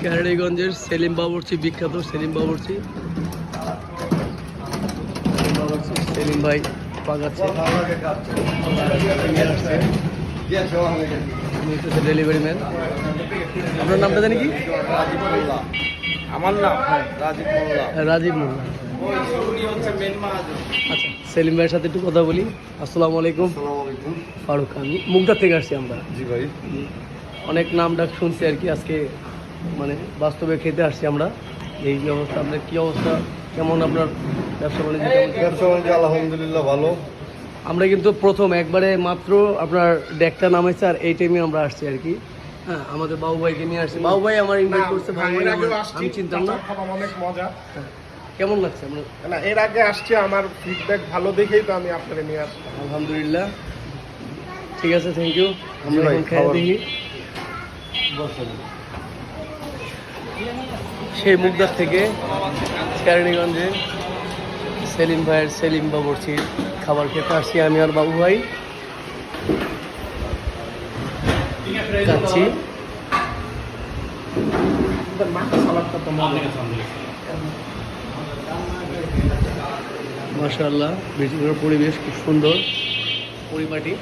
কেরানীগঞ্জের সেলিম বাবুর্চি, বিখ্যাত সেলিম বাবুর্চি। সেলিম ভাই পাকাচ্ছে, ডেলিভারি ম্যান। আপনার নামটা জানি কি? আমার নাম রাজীব মোল্লা। রাজীব মোল্লা। আচ্ছা, সেলিম ভাইয়ের সাথে একটু কথা বলি। আসসালামু আলাইকুম। ফারুক খান, মুগদা থেকে আসছি আমরা। জি ভাই। অনেক নাম ডাক শুনছি আর কি, আজকে মানে বাস্তবে খেতে আসছি আমরা। এই অবস্থা, আপনার কি অবস্থা, কেমন আপনার ব্যবসা বাণিজ্য কেমন? ব্যবসা বাণিজ্য আলহামদুলিল্লাহ ভালো। আমরা কিন্তু প্রথম একবারে মাত্র আপনার ডেকটা নামাইছে আর এই টাইমে আমরা আসছি আর কি। হ্যাঁ, আমাদের বাবু ভাইকে নিয়ে আসছি। বাবু ভাই আমার ইনভাইট করছে, বাবু ভাই আমি চিনতাম না। অনেক মজা। কেমন লাগছে আপনার? না, এর আগে আসছি, আমার ফিডব্যাক ভালো দেখেই তো আমি আপনাকে নিয়ে আসছি। আলহামদুলিল্লাহ, ঠিক আছে, থ্যাংক ইউ। আমরা জি ভাই, এখন খেয়ে খাবার। দেখি। সেই মুগদার থেকে কেরানীগঞ্জে সেলিম ভাইয়ের সেলিম বাবুর্চির খাবার খেতে আসছি আমি আর বাবু ভাই। খাচ্ছি। মাশাআল্লাহ, ভিতরের পরিবেশ খুব সুন্দর, পরিপাটি।